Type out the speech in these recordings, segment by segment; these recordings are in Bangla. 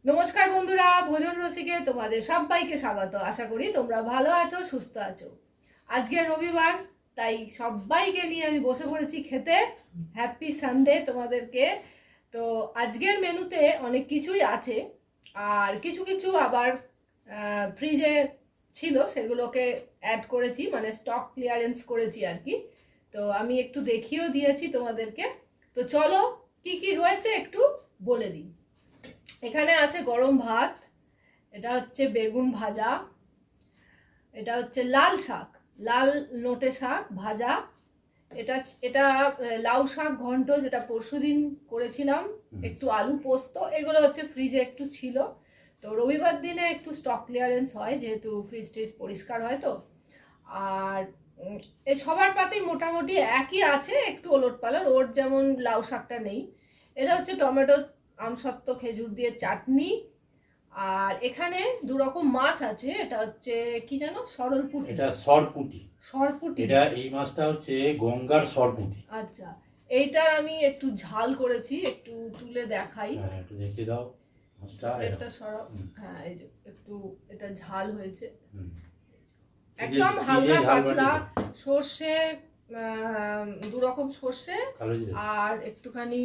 নমস্কার বন্ধুরা, ভোজন রসিকে তোমাদের সবাইকে স্বাগত। আশা করি তোমরা ভালো আছো, সুস্থ আছো। আজকে রবিবার, তাই সবাইকে নিয়ে আমি বসে পড়েছি খেতে। হ্যাপি সানডে তোমাদেরকে। তো আজকের মেনুতে অনেক কিছুই আছে, আর কিছু কিছু আবার ফ্রিজে ছিল, সেগুলোকে অ্যাড করেছি, মানে স্টক ক্লিয়ারেন্স করেছি আর কি। তো আমি একটু দেখিয়েও দিয়েছি তোমাদেরকে। তো চলো কি কি রয়েছে একটু বলে দিই। এখানে আছে গরম ভাত, এটা হচ্ছে বেগুন ভাজা, এটা হচ্ছে লাল শাক, লাল নোটে শাক ভাজা, এটা এটা লাউ শাক ঘন্ট, যেটা পরশুদিন করেছিলাম, একটু আলু পোস্ত, এগুলো হচ্ছে ফ্রিজে একটু ছিল। তো রবিবার দিনে একটু স্টক ক্লিয়ারেন্স হয়, যেহেতু ফ্রিজ ট্রিজ পরিষ্কার হয়। তো আর এই সবার পাতেই মোটামুটি একই আছে, একটু ওলট পালট, ওর যেমন লাউ শাকটা নেই। এটা হচ্ছে টমেটো আমসত্ত্ব খেজুর দিয়ে চাটনি। আর এখানে দু রকম মাছ আছে, এটা হচ্ছে কি জানো, সরলপুঁটি। এটা সরপুঁটি। সরপুঁটি, এটা এই মাছটা হচ্ছে গঙ্গার সরপুঁটি। আচ্ছা। এইটার আমি একটু ঝাল করেছি, একটু তুলে দেখাই। হ্যাঁ, একটু দেখিয়ে দাও মাছটা। এটা হ্যাঁ, এই যে একটু এটা ঝাল হয়েছে, হুম। একদম হালকা পাতলা সর্ষে, দু রকম সর্ষে আর একটুখানি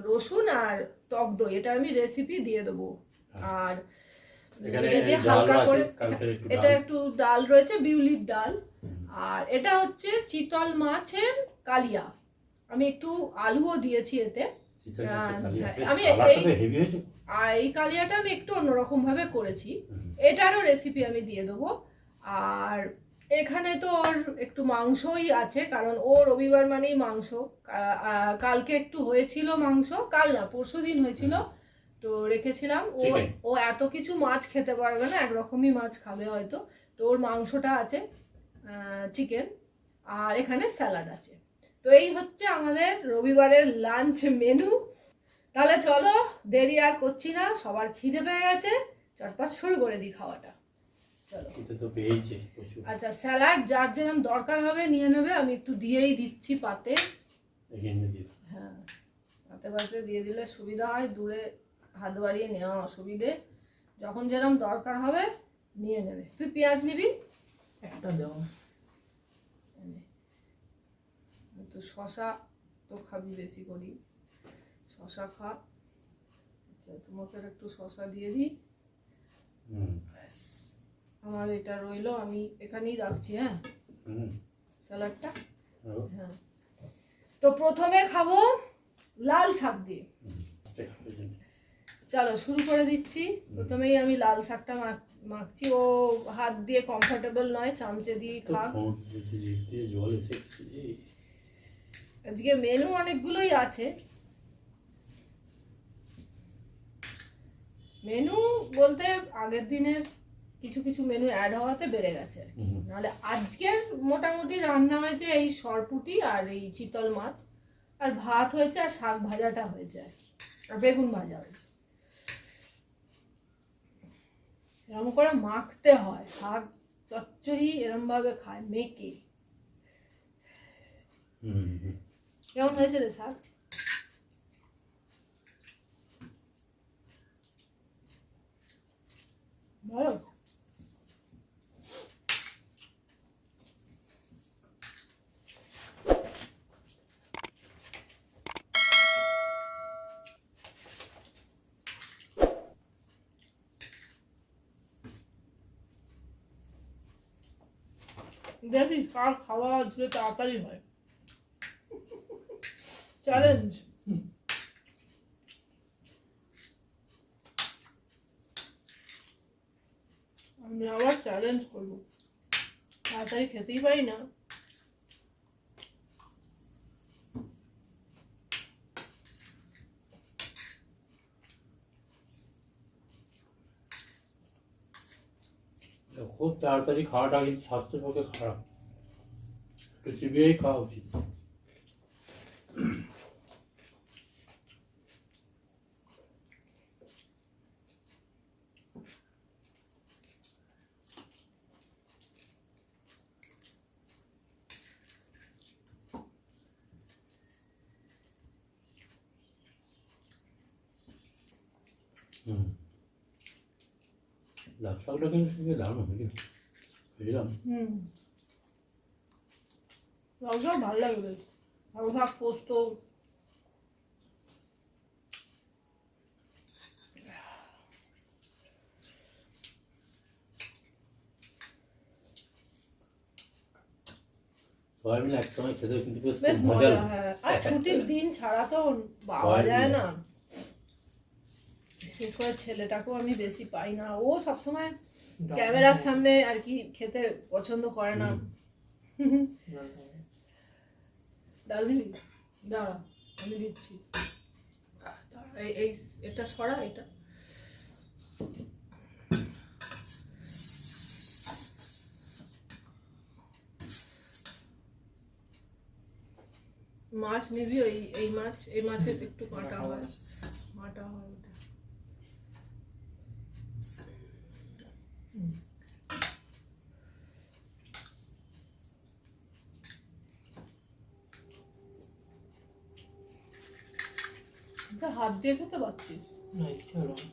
রসুন আর টক দই, এটা আমি রেসিপি দিয়ে দেবো। আর এটা দিয়ে হালকা করে, এটা একটু ডাল রয়েছে, বিউলির ডাল। আর এটা হচ্ছে চিতল মাছের কালিয়া, আমি একটু আলুও দিয়েছি এতে। আমি এই কালিয়াটা আমি একটু অন্যরকম ভাবে করেছি, এটারও রেসিপি আমি দিয়ে দেবো। আর এখানে তো ওর একটু মাংসই আছে, কারণ ও রবিবার মানেই মাংস। কালকে একটু হয়েছিল মাংস, কাল না পরশুদিন হয়েছিল, তো রেখেছিলাম। ও এত কিছু মাছ খেতে পারবে না, একরকমই মাছ খাবে হয়তো। তো ওর মাংসটা আছে, চিকেন, আর এখানে স্যালাড আছে। তো এই হচ্ছে আমাদের রবিবারের লাঞ্চ মেনু। তাহলে চলো, দেরি আর করছি না, সবার খিদে পেয়ে গেছে, চটপট শুরু করে দিই খাওয়াটা। চলো। আচ্ছা, স্যালাড যার যেরকম দরকার হবে নিয়ে নেবে, আমি একটু দিয়েই দিচ্ছি পাতে। হ্যাঁ, পাতে পাতে দিয়ে দিলে সুবিধা হয়, দূরে হাত বাড়িয়ে নেওয়া অসুবিধে। যখন যেরকম দরকার হবে নিয়ে নেবে। তুই পেঁয়াজ নিবি একটা, দেও তো। শশা তো খাবি বেশি করি, শশা খা। আচ্ছা, তোমাকে একটু শশা দিয়ে দিই। আমার এটা রইলো, আমি এখানেই রাখছি। হ্যাঁ, স্যালাডটা। হ্যাঁ, তো প্রথমে খাবো লাল শাক দিয়ে। চলো শুরু করে দিচ্ছি। প্রথমেই আমি লাল শাকটা মাখছি। ও হাত দিয়ে কমফোর্টেবল নয়, চামচে দিয়ে খাক। আজকে মেনু অনেকগুলোই আছে। মেনু বলতে আগের দিনের কিছু কিছু মেনু অ্যাড হওয়াতে বেড়ে গেছে, নাহলে আজকের মোটামুটি রান্না হয়েছে এই সরপুঁটি আর এই চিতল মাছ, আর ভাত হয়েছে, আর শাক ভাজাটা হয়েছে, আর বেগুন ভাজা হয়েছে। এরকম করে মাখতে হয়, শাক চচ্চড়ি এরকম ভাবে খায় মেখে। কেমন হয়েছে রে শাক? ভালো। দেখি কার খাওয়া আজকে তাড়াতাড়ি হয়, চ্যালেঞ্জ। আমি আবার চ্যালেঞ্জ করবো, তাড়াতাড়ি খেতেই পারি না। খুব তাড়াতাড়ি খাওয়াটা কিন্তু স্বাস্থ্যের পক্ষে খারাপ, একটু চিবিয়েই খাওয়া উচিত। লাউ শাকটা কিন্তু সঙ্গে দারুণ হবে কিন্তু বুঝলাম। লাউ শাক ভালো লাগে বেশ, লাউ শাক পোস্ত। সবাই মিলে একসঙ্গে খেতে কিন্তু বেশ বেশ খুব মজা মজা, লাগে। হ্যাঁ। আর ছুটির দিন ছাড়া তো পাওয়া যায় না, বিশেষ করে ছেলেটাকেও আমি বেশি পাই না, ও সবসময় ক্যামেরার সামনে আর কি খেতে পছন্দ করে না। ডাল দিবি? দাঁড়া আমি দিচ্ছি। এই এটা সরা, এটা মাছ নিবি, এই মাছ, এই মাছের একটু কাঁটা হয়, মাটা হয় ওটা। হাত দিয়ে খেতে পারছিস না, ইচ্ছা হলো না।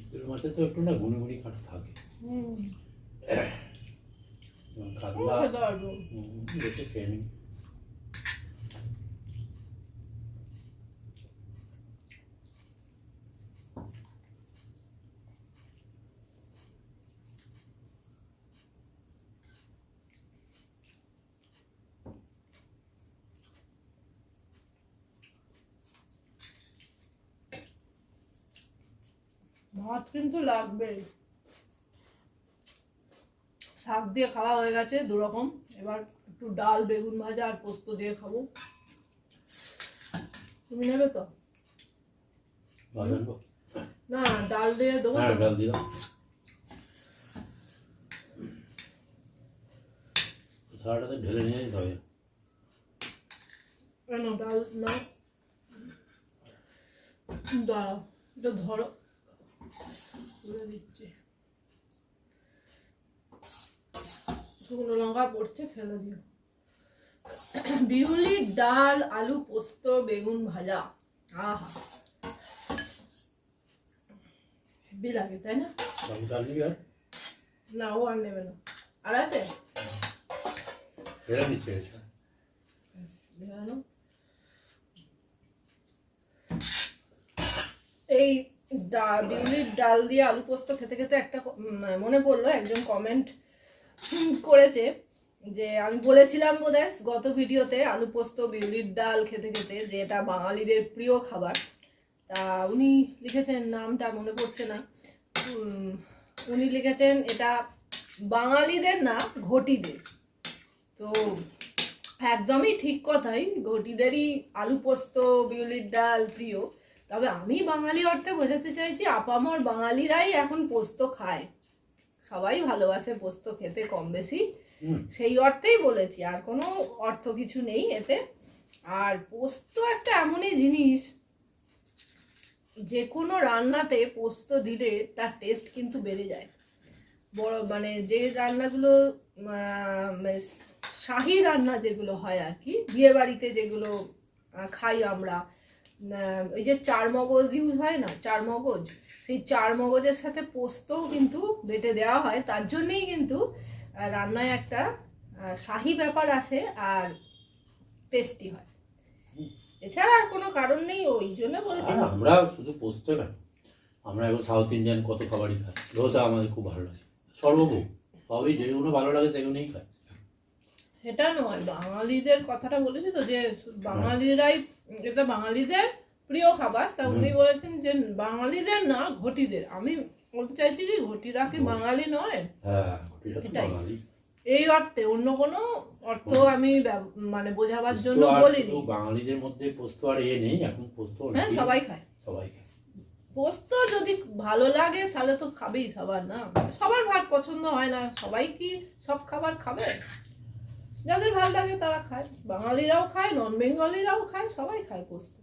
ইলিশ মাছের তো একটু না গুনি গুনি কাঁটা থাকে। কাতলা খেতে পারবো। বেশি খেয়ে নিই। ভাত কিন্তু লাগবে। শাক দিয়ে খাওয়া হয়ে গেছে দুরকম, এবার একটু ডাল, বেগুন ভাজা আর পোস্ত দিয়ে খাবো। তুমি নেবে তো? বাজাবো না, ডাল দিয়ে দেবো। হ্যাঁ, ডাল দিলাম। থালাটাতে ঢেলে নিয়ে যেতে হবে। কেন ডাল না? দাঁড়াও, এটা ধরো, তুলে দিচ্ছি। শুকনো লঙ্কা পড়ছে, ফেলে দিও। বিউলি, ডাল, আলু পোস্ত, বেগুন ভাজা, আহা হেভি লাগে, তাই না? ডাল দিবি আর না, ও আর নেবে না। আর আছে? ঢেলে দিচ্ছে এটা। এই বিউলির ডাল দিয়ে আলু পোস্ত খেতে খেতে একটা মনে পড়লো, একজন কমেন্ট করেছে যে আমি বলেছিলাম বোধহয় গত ভিডিওতে আলু পোস্ত বিউলির ডাল খেতে খেতে যে এটা বাঙালিদের প্রিয় খাবার। তা উনি লিখেছেন, নামটা মনে পড়ছে না, উনি লিখেছেন এটা বাঙালিদের না ঘটিদের। তো একদমই ঠিক কথাই, ঘটিদেরই আলু পোস্ত বিউলির ডাল প্রিয়। তবে আমি বাঙালি অর্থে বোঝাতে চাইছি আপামর বাঙালিরাই এখন পোস্ত খায়, সবাই ভালোবাসে পোস্ত খেতে কম বেশি, সেই অর্থেই বলেছি, আর কোনো অর্থ কিছু নেই এতে। আর পোস্ত একটা এমনই জিনিস, যে কোনো রান্নাতে পোস্ত দিলে তার টেস্ট কিন্তু বেড়ে যায়। বড় মানে যে রান্নাগুলো শাহী রান্না যেগুলো হয় আর কি, বিয়ে বাড়িতে যেগুলো খাই আমরা, ওই যে চার মগজ ইউজ হয় না, চার মগজ, সেই চার মগজের সাথে পোস্তও কিন্তু বেটে দেওয়া হয়, তার জন্যই কিন্তু রান্নায় একটা শাহী ব্যাপার আসে আর টেস্টি হয়। এছাড়া আর কোনো কারণ নেই, ওই জন্য বলেছি। আমরা শুধু পোস্ত খাই, আমরা এখন সাউথ ইন্ডিয়ান কত খাবারই খাই। ধোসা আমাদের খুব ভালো লাগে, সর্বভোগ সবই যেগুলো ভালো লাগে সেগুলোই খাই। সেটা নয়, বাঙালিদের কথাটা বলেছি তো, যে বাঙালিরাই এটা বাঙালিদের প্রিয় খাবার, তা উনি বলেছেন যে বাঙালিদের না ঘটিদের। আমি বলতে চাইছি যে ঘটিরা কি বাঙালি নয়? হ্যাঁ, ঘটিরা তো বাঙালি। এই অর্থে, অন্য কোনো অর্থ আমি মানে বোঝাবার জন্য বলিনি। বাঙালিদের মধ্যে পোস্ত আর নেই, এখন পোস্ত হ্যাঁ, সবাই খায়, সবাই খায়। পোস্ত যদি ভালো লাগে তাহলে তো খাবেই সবার, না সবার ভাত পছন্দ হয় না, সবাই কি সব খাবার খাবে? যাদের ভালো লাগে তারা খায়, বাঙালিরাও খায়, নন বেঙ্গলিরাও খায়, সবাই খায় পোস্ত।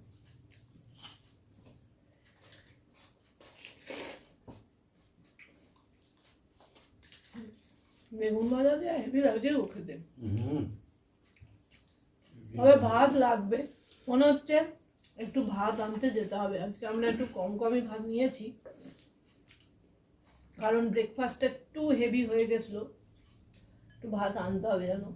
বেগুন ভাজা দিয়ে হেভি লাগছে ও খেতে। তবে ভাত লাগবে, মনে হচ্ছে একটু ভাত আনতে যেতে হবে। আজকে আমরা একটু কম কমই ভাত নিয়েছি, কারণ ব্রেকফাস্ট একটু হেভি হয়ে গেছিল। একটু ভাত আনতে হবে জানো।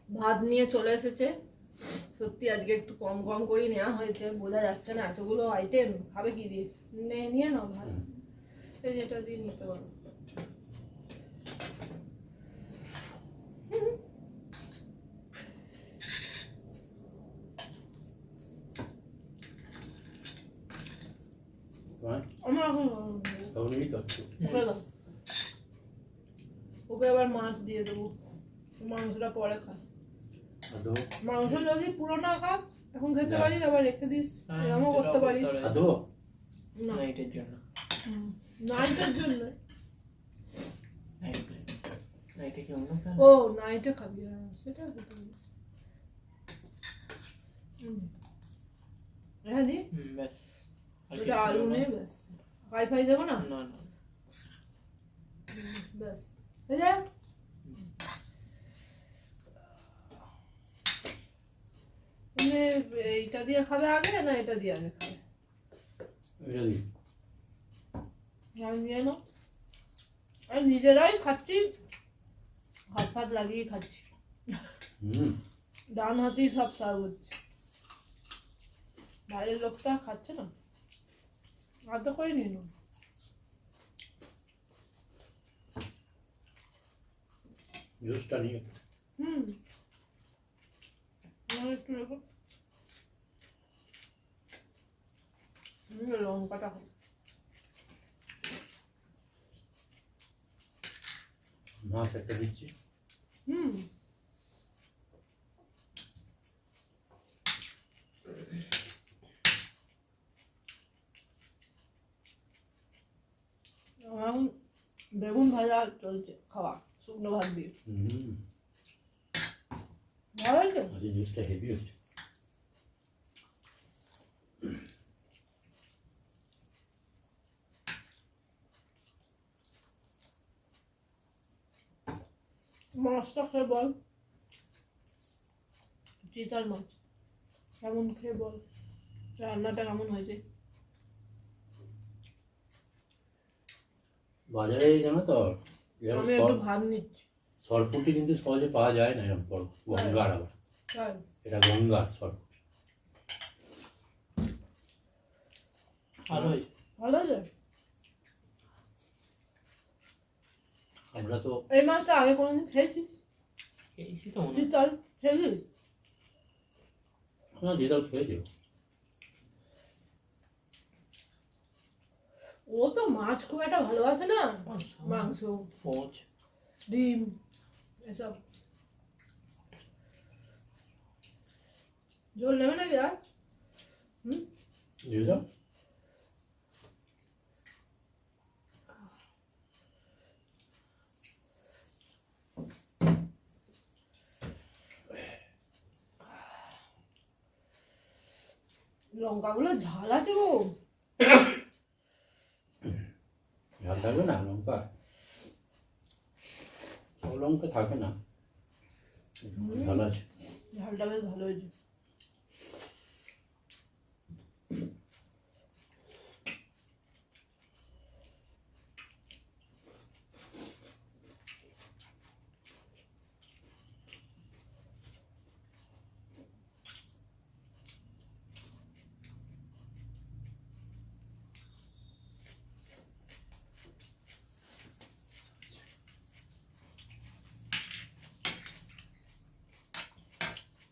ভাত নিয়ে চলে এসেছে। সত্যি আজকে একটু কম কম করেই নেওয়া হয়েছে, বোঝা যাচ্ছে না এতগুলো আইটেম খাবে কি দিয়ে। নিয়ে নাও ভাত, এই যেটা দিয়ে নিতে পারো। আমার এখন ওকে আবার মাছ দিয়ে দেবো, মাংসটা পরে খাস। মাংস যদি পুরো না খাস এখন খেতে পারিস, আবার রেখে দিস, এরকমও করতে পারিস। নাইটের জন্য, নাইটের জন্য নাইটে কি অন্য খাবি? ও নাইটে খাবি, সেটা খেতে পারি। হ্যাঁ দি ব্যাস, এটা আলু নেই ব্যাস। ফাই ফাই দেবো না, না না ব্যাস হয়ে যায়। এইটা দিয়ে খাবে আগে না এটা দিয়ে আগে খাবে? এটা দিয়ে নিয়ে নাও। আমি নিজেরাই খাচ্ছি, হাত ফাত লাগিয়ে খাচ্ছি। ডান হাতেই সব সার্ভ হচ্ছে, বাইরের লোকটা খাচ্ছে না। আদা করে নিয়ে নাও। জুসটা নিয়ে একটু রেখো। লঙ্কাটা মাছ একটা দিচ্ছি। এখন বেগুন ভাজা চলছে খাওয়া, শুকনো ভাত দিয়ে। ভালো হয়েছে, আজকে জিনিসটা হেভি হচ্ছে। মাছটা খেয়ে বল, চিতাল মাছ কেমন খেয়ে বল, রান্নাটা কেমন হয়েছে। বাজারে জানো তো আমি একটু ভাত নিচ্ছি। সরপুটি কিন্তু সহজে পাওয়া যায় না, এরকম বড় গঙ্গার। আবার এটা গঙ্গার সরপুটি। ভালো হয়েছে, ভালো হয়েছে। আমরা তো এই মাছটা আগে কোনদিন খেয়েছিস? খেয়েছি তো, চিতাল খেয়েছিস? না চিতাল খেয়েছি। ও তো মাছ খুব একটা ভালোবাসে না, মাংস পোচ ডিম এসব। ঝোল নেবে নাকি আর? দিয়ে দাও। লঙ্কাগুলো ঝাল আছে গো। ঝাল থাকবে না লঙ্কা, সব লঙ্কা থাকে না, ঝাল আছে। ঝালটা বেশ ভালো হয়েছে।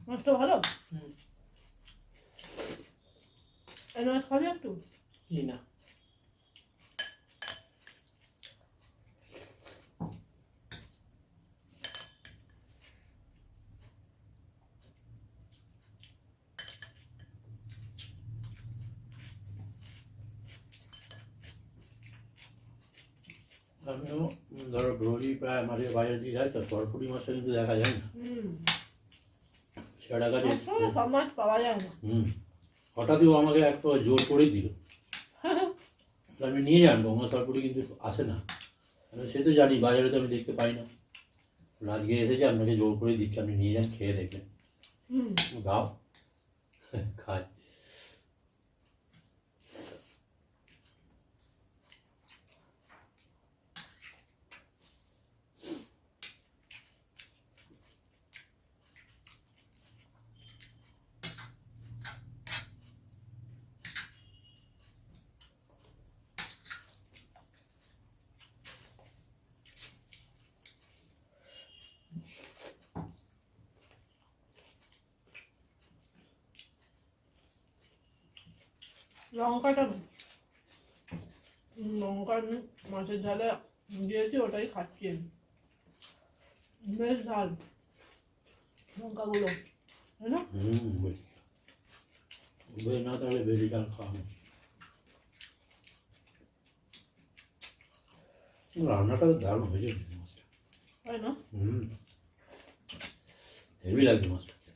মাছটা ভালো। এই মাছ খাবি একটু? কি না, আমিও ধরো ব্রোলি প্রায় আমাদের বাজার দিয়ে যায় তো, সরপুরি মাছটা কিন্তু দেখা যায় না। সেটার কাছে সব মাছ পাওয়া যায় না। হঠাৎই ও আমাকে একটু জোর করে দিল, আমি নিয়ে জানবো আমার সরপুরি কিন্তু আসে না, সে তো জানি বাজারে তো আমি দেখতে পাই না, আজকে এসেছে আপনাকে জোর করে দিচ্ছি, আপনি নিয়ে যান, খেয়ে দেখবেন। দাও খায়। লঙ্কাটা লঙ্কা মাছের ঝালে দিয়েছি, ওটাই খাচ্ছি আমি। বেশ ঝাল লঙ্কাগুলো, তাই না? না তাহলে বেশি ঝাল খাওয়া মুশকিল। রান্নাটা দারুণ হয়েছে মাছটা, তাই না? হেভি লাগছে মাছটা খেতে।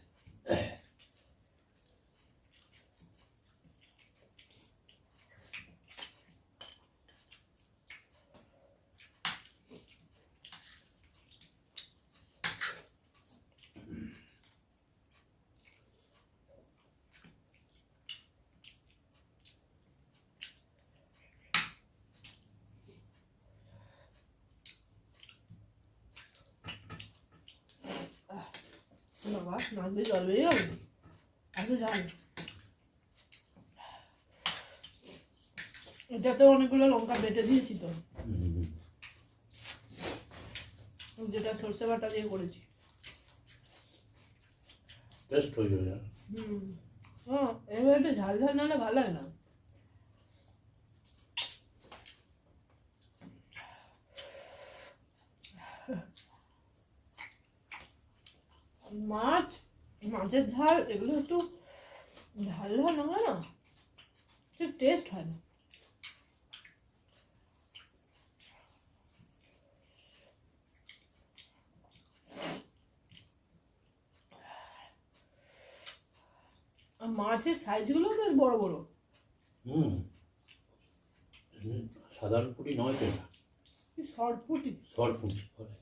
বাবা নাক দিয়ে জল বেরিয়ে গেল, এত ঝাল। এটাতে অনেকগুলো লঙ্কা বেটে দিয়েছি তো, যেটা সর্ষে বাটা দিয়ে করেছি। টেস্ট হয়ে যাবে। হ্যাঁ, এবার একটু ঝাল ঝাল নাহলে ভালো লাগে না। মাছের ঝাল এগুলো একটু ঝাল ঝাল না হয় না, ঠিক টেস্ট হয় না। আর মাছের সাইজগুলো বেশ বড় বড়। সাধারণ পুঁটি নয় তো, এটা সরপুটি, সরপুঁটি বলে,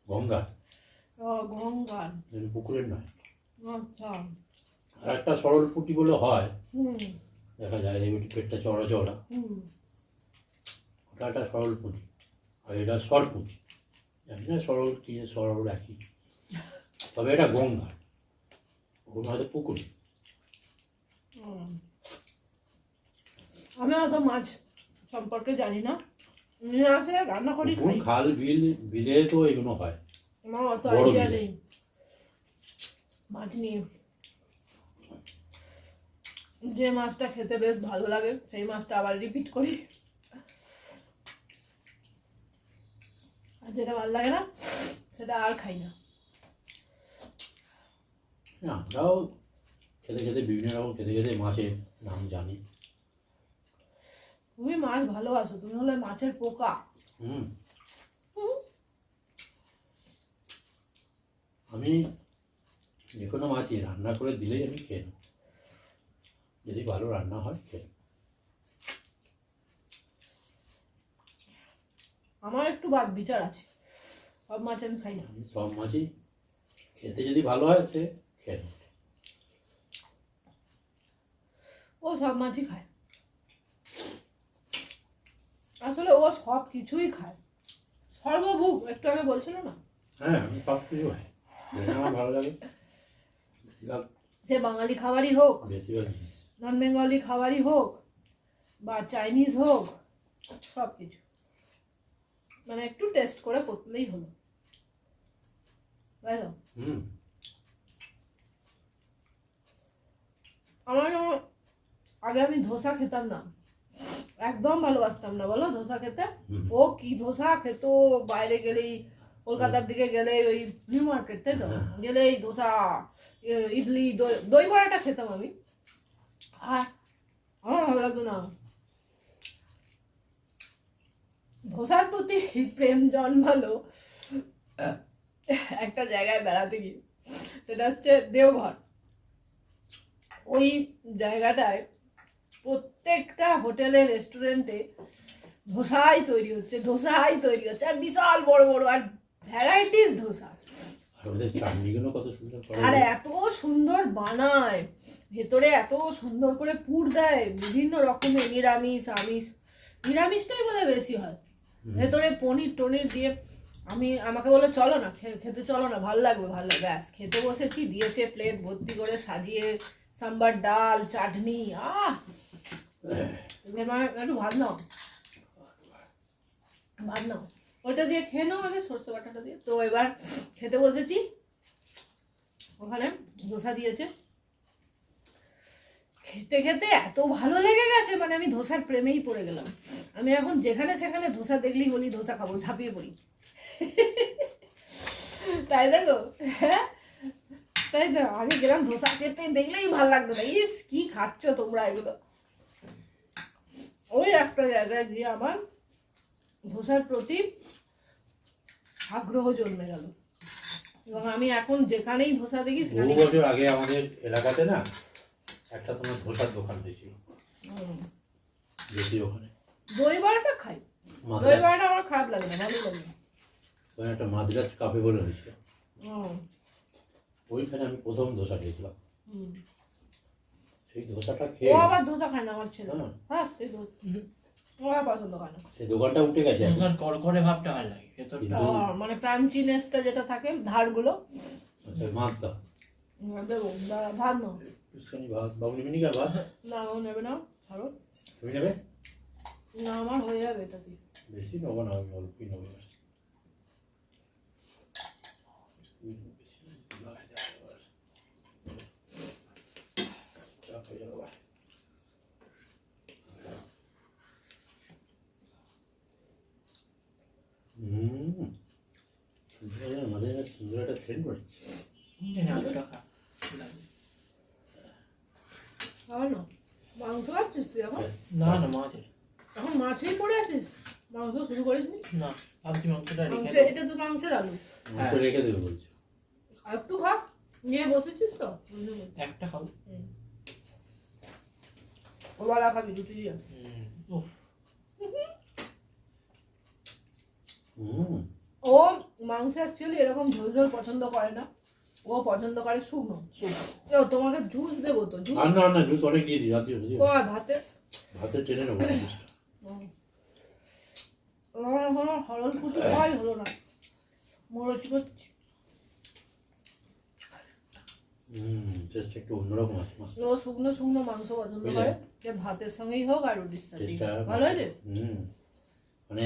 গঙ্গা। গঙ্গার পুকুরের নয়। আচ্ছা। আর একটা সরল পুঁটি বলে হয়, দেখা যায় এই পেটটা চড়া চড়া, ওটা একটা সরল পুঁটি, আর এটা সর পুঁটি। জানি না সরল কি সরল একই, তবে এটা গঙ্গার, ওগুলো হয়তো পুকুরে। আমি অত মাছ সম্পর্কে জানি না, নিয়ে আসে রান্না করি, খাল বিল বিলে তো এগুলো হয়, আমার অত আইডিয়া নেই মাছ নিয়ে। যে মাছটা খেতে বেশ ভালো লাগে সেই মাছটা আবার রিপিট করি, আর যেটা ভালো লাগে না সেটা আর খাই না। আমরাও খেতে খেতে বিভিন্ন রকম খেতে খেতে মাছের নাম জানি। তুমি মাছ ভালোবাসো, তুমি হলে মাছের পোকা। আমি যে কোনো মাছই রান্না করে দিলেই আমি খেয়ে নেব, যদি ভালো রান্না হয় খেয়ে। আমার একটু বাদ বিচার আছে, সব মাছ আমি খাই না। আমি সব মাছই খেতে যদি ভালো হয় সে খেয়ে নেব। ও সব মাছই খায়, আসলে ও সব কিছুই খায়, সর্বভুক একটু আগে বলছিল না। হ্যাঁ, আমি সব কিছু খাই, যেটা আমার ভালো লাগে। বেশিরভাগ সে বাঙালি খাবারই হোক, বেশিরভাগ নন বেঙ্গলি খাবারই হোক, বা চাইনিজ হোক, সব কিছু মানে একটু টেস্ট করে করলেই হলো, তাই তো? আমার আগে আমি ধোসা খেতাম না, একদম ভালোবাসতাম না, বলো ধোসা খেতে। ও কি ধোসা খেত, বাইরে গেলেই কলকাতার দিকে গেলে ওই নিউ মার্কেট, তাই তো, গেলেই ধোসা, ইডলি, দই বড়াটা খেতাম আমি, আর আমার ভালো লাগতো না। ধোসার প্রতি প্রেম জন্মালো একটা জায়গায় বেড়াতে গিয়ে। তো সেটা হচ্ছে দেওঘর। ওই জায়গাটায় প্রত্যেকটা হোটেলে রেস্টুরেন্টে ধোসাই তৈরি হচ্ছে আর বিশাল বড় বড় আর ভ্যারাইটিস ধোসা। আর ওদের চাটনিগুলো কত সুন্দর করে, আর এত সুন্দর বানায়, ভেতরে এত সুন্দর করে পুর দেয় বিভিন্ন রকমের, নিরামিষ আমিষ, নিরামিষটাই বোধহয় বেশি হয়, ভেতরে পনির টনির দিয়ে। আমাকে বলে চলো না খেতে, চলো না, ভাল লাগবে। ব্যাস খেতে বসেছি, দিয়েছে প্লেট ভর্তি করে সাজিয়ে, সাম্বার ডাল চাটনি। একটু ভাত নাও ওইটা দিয়ে খেয়ে নাও আগে, সর্ষে বাটাটা দিয়ে। তো এবার খেতে বসেছি, ওখানে ধোসা দিয়েছে, খেতে খেতে এত ভালো লেগে গেছে, মানে আমি ধোসার প্রেমেই পড়ে গেলাম। আমি এখন যেখানে সেখানে ধোসা দেখলেই বলি ধোসা খাবো, ঝাঁপিয়ে পড়ি। তাই দেখো, হ্যাঁ তাই তো, আগে গেলাম ধোসা খেতে, দেখলেই ভালো লাগতো না, ইস কি খাচ্ছ তোমরা এগুলো। ওই একটা জায়গায় গিয়ে আমার ধোসার প্রতি আগ্রহ জন্মে গেল, এবং আমি এখন যেখানেই ধোসা দেখি বহু বছর আগে আমাদের এলাকাতে না একটা তোমার ধোসার দোকান হয়েছিল, ওখানে দই বড়াটা খাই, দই বড়াটা আমার খারাপ লাগে না, ভালো লাগে। একটা মাদ্রাজ কাফে বলে হয়েছিল, ওইখানে আমি প্রথম ধোসা খেয়েছিলাম। সেই ধোসাটা খেয়ে, ও আবার ধোসা খায় না আমার ছেলে, হ্যাঁ সেই ধোসা ও পছন্দ করে না। সেই দোকানটা উঠে গেছে, ধোসার করকরে ভাবটা ভালো লাগে, মানে ক্রাঞ্চিনেসটা যেটা থাকে, ধারগুলো। আচ্ছা মাছ দাও, দেবো ভাত নাও, ভাত বাবু নেবে নাকি? ভাত না ও নেবে না, ধরো তুমি নেবে না, আমার হয়ে যাবে এটা দিয়ে। বেশি নেবো না, আমি অল্পই নেবো। সুন্দর একটা সেন্ট করেছে। মাংস খাচ্ছিস তুই এখন? না না মাছের, এখন মাছেই পড়ে আসিস, মাংস শুরু করিস নি? না ভাবছি মাংসটা রেখে এটা তো মাংসের আলু, মাংস রেখে দেবে বলছো, আর একটু খা, নিয়ে বসেছিস তো একটা খাবো, ওবার খাবি রুটি দিয়ে। ও মাংস অ্যাকচুয়ালি এরকম ঝোল ঝোল পছন্দ করে না, ও পছন্দ করে শুকনো। তোমাকে জুস দেবো তো? জুস না জুস অনেক দিয়ে দিই, ভাতে টেনে নেবো জুসটা। হলুদ পুটি খাওয়াই হলো না, মরচি করছি। টেস্ট একটু অন্যরকম আছে। ও শুকনো শুকনো মাংস পছন্দ করে, যে ভাতের সঙ্গেই হোক আর রুটির সাথে। ভালো হয়েছে, মানে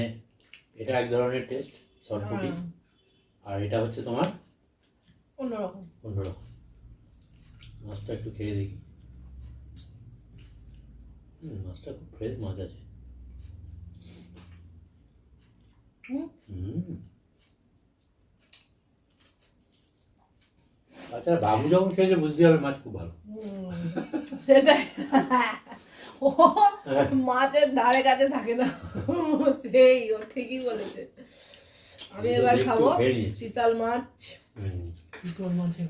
এটা এক ধরনের টেস্ট সরপুটি, আর এটা হচ্ছে তোমার অন্যরকম। মাছটা একটু খেয়ে দেখি, মাছটা খুব ফ্রেশ মাছ আছে। আচ্ছা বাবু যখন খেয়েছে বুঝতে হবে মাছ খুব ভালো, সেটাই। ও মাছের ধারে কাছে থাকে না, সেই ও ঠিকই বলেছে। আমি এবার খাবো চিতল মাছ, চিতল মাছের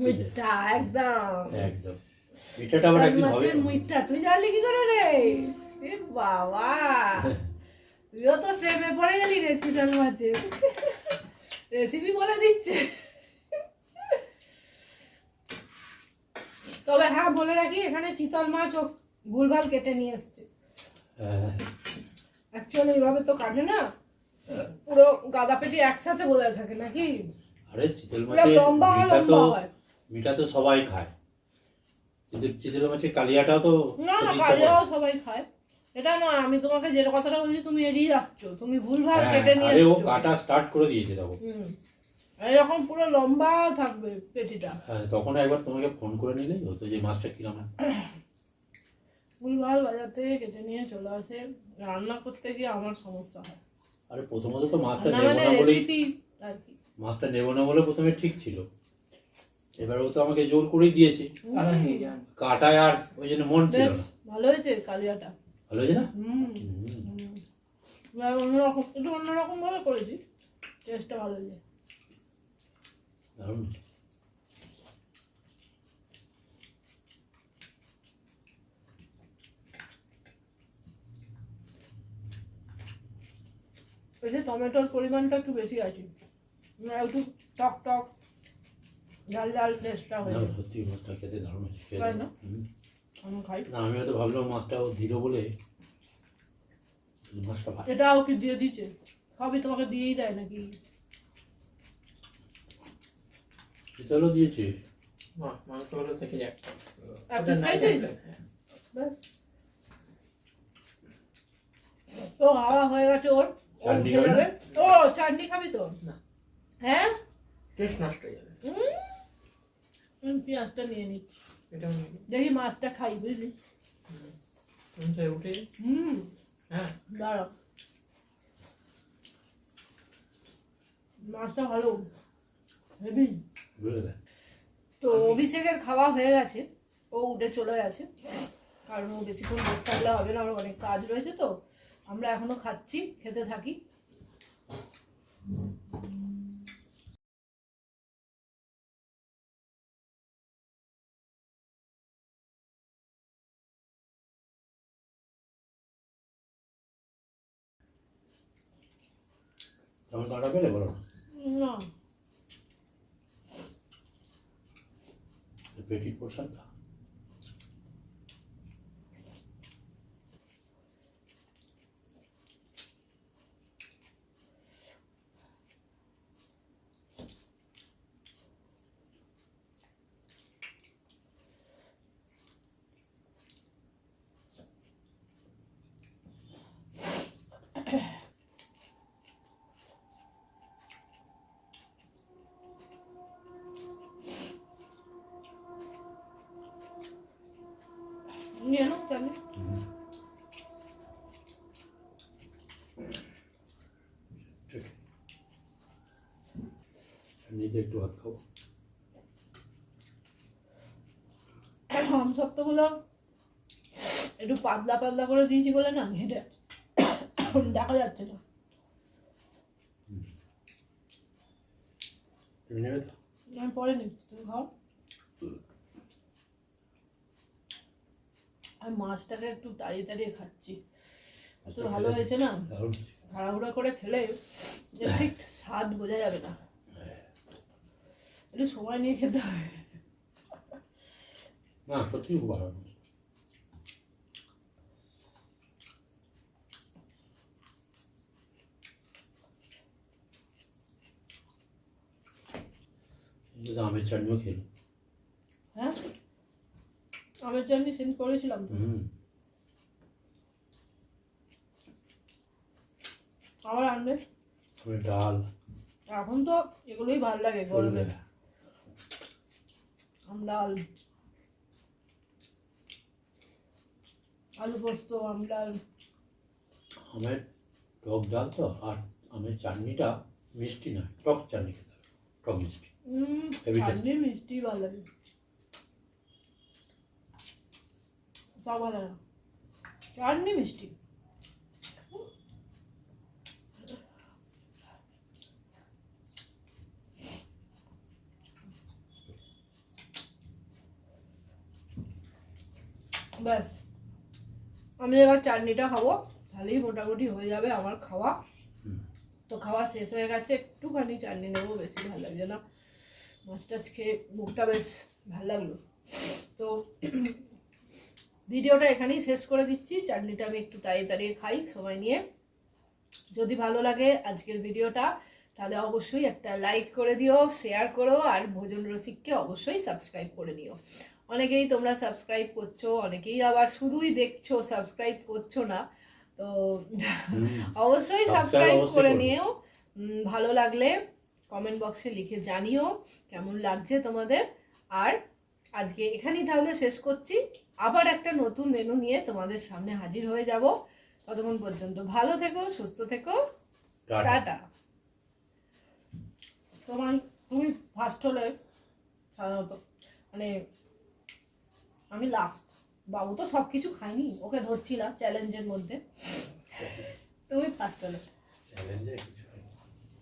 মিঠা একদম একদম মিঠাটা আবার একদিন হবে। মাছের মিঠা তুই জানলি কি করে রে? এ বাবা, তুইও তো প্রেমে পড়ে গেলি রে চিতল মাছের, রেসিপি বলে দিচ্ছে। তবে হ্যাঁ বলে রাখি, এখানে চিতল মাছ ও ভুলভাল কেটে নিয়ে এসছে, অ্যাকচুয়ালি এইভাবে তো কাটে না, পুরো গাদা পেটি একসাথে বোঝায় থাকে নাকি? আরে চিতল মাছের মিঠা তো সবাই খায়, কিন্তু চিতল মাছের কালিয়াটাও তো না, কালিয়াও সবাই খায়, এটা না। আমি তোমাকে যে কথাটা বলছি তুমি এড়িয়ে যাচ্ছ, তুমি ভুলভাল কেটে নিয়ে এসছো। ও কাটা স্টার্ট করে দিয়েছে তখন, এরকম পুরো লম্বা থাকবে পেটিটা। হ্যাঁ তখন একবার তোমাকে ফোন করে নিলেই হতো যে মাছটা কিরম। ভুলভাল বাজার থেকে কেটে নিয়ে চলে আসে, রান্না করতে গিয়ে আমার সমস্যা হয়। আরে প্রথমত তো মাছটা নেব না বলেই, আর কি মাছটা নেব না বলে প্রথমে ঠিক ছিল, এবার ও তো আমাকে জোর করেই দিয়েছে, কাটায় আর ওই জন্য মন ছিল না। ভালো হয়েছে কালিয়াটা, ভালো হয়েছে না? অন্যরকম, একটু অন্যরকম ভাবে করেছি, টেস্টটা ভালো হয়েছে। দারুণ। এতে টমেটোর পরিমাণটা একটু বেশি আছে, একটু টক টক ঝাল ঝাল টেস্টটা হয়ে না যায়। সত্যি মাছটা খেতে দারুণ হয়েছে, খেয়ে তাই দেখো। না? আমি খাই। না আমি হয়তো ভাবলাম মাছটাও দিল বলে, মাছটা ভালো। এটাও কি দিয়ে দিচ্ছে? সবই তোমাকে দিয়েই দেয় নাকি? এটাও দিয়েছে। মাংসগুলো থেকে একটা এক piece খাইছিস? ব্যাস। তো হাওয়া হয়ে গেছে ওর। ও চাটনি উঠে খাবে না? যাবে। ও চাটনি খাবি তো? না। হ্যাঁ? টেস্ট নষ্ট হয়ে যাবে। পেঁয়াজটা নিয়ে নি। এটা দেখি মাছটা খাই, বুঝলি? উঠে হুম, হ্যাঁ দাঁড়াও। মাছটা ভালো, হেভি। বুঝলে দেখ। তো অভিষেকের খাওয়া হয়ে গেছে, ও উঠে চলে গেছে, কারণ ও বেশিক্ষণ বসে থাকলে হবে না, আমার অনেক কাজ রয়েছে। তো আমরা এখনো খাচ্ছি, খেতে থাকি। তখন কাটা পেলে বলো না, পেটির পোশাকটা নিয়ে নাও তাহলে। ঠিক এমনিতে একটু ভাত খাবো। আমসত্ত্বগুলো একটু পাতলা পাতলা করে দিয়েছি বলে না ঘেটে দেখা যাচ্ছে না। তুমি নেবে তো? আমি পরে নিচ্ছি, তুমি খাও। আমি মাছটাকে একটু তাড়িয়ে তাড়িয়ে খাচ্ছি, এত ভালো হয়েছে না। দারুণ হয়েছে। তাড়াহুড়া করে খেলে এর ঠিক স্বাদ বোঝা যাবে না, একটু সময় নিয়ে খেতে হবে। না সত্যি খুব ভালো হয়েছে। কিন্তু আমের চাটনিও খেলো। হ্যাঁ, আমের চাটনি সেন্ড করেছিলাম তো। আবার আনবে। আমের ডাল এখন তো এগুলোই ভালো লাগে গরমে, আম ডাল, আলু পোস্ত, আম ডাল। আমের টক ডাল তো, আর আমের চাটনিটা মিষ্টি নয়, টক চাটনি খেতে হবে, টক মিষ্টি। Heavy taste. চাটনি মিষ্টি ভালো লাগে, তা ভালো না, চাটনি মিষ্টি। ব্যাস, আমি এবার চাটনিটা খাবো, তাহলেই মোটামুটি হয়ে যাবে আমার খাওয়া। তো খাওয়া শেষ হয়ে গেছে, একটুখানি চাটনি নেবো, বেশি ভালো লাগছে না। মাছ টাছ খেয়ে মুখটা বেশ ভালো লাগলো। তো ভিডিওটা এখানেই শেষ করে দিচ্ছি। চাটনিটা আমি একটু তাড়িয়ে তাড়িয়ে খাই সময় নিয়ে। যদি ভালো লাগে আজকের ভিডিওটা, তাহলে অবশ্যই একটা লাইক করে দিও, শেয়ার করো, আর ভোজন রসিককে অবশ্যই সাবস্ক্রাইব করে নিও। অনেকেই তোমরা সাবস্ক্রাইব করছো, অনেকেই আবার শুধুই দেখছো, সাবস্ক্রাইব করছো না। তো অবশ্যই সাবস্ক্রাইব করে নিও। ভালো লাগলে কমেন্ট বক্সে লিখে জানিও কেমন লাগছে তোমাদের। আর আজকে এখানেই তাহলে শেষ করছি, আবার একটা নতুন মেনু নিয়ে তোমাদের সামনে হাজির হয়ে যাব। ততক্ষণ পর্যন্ত ভালো থেকো, সুস্থ থেকো, টাটা। তুমি ফার্স্ট হলে সাধারণত, মানে আমি লাস্ট, বাবু তো সব কিছু খাইনি, ওকে ধরছিলাম চ্যালেঞ্জের মধ্যে, তুমি ফার্স্ট হলে। চ্যালেঞ্জে কিছু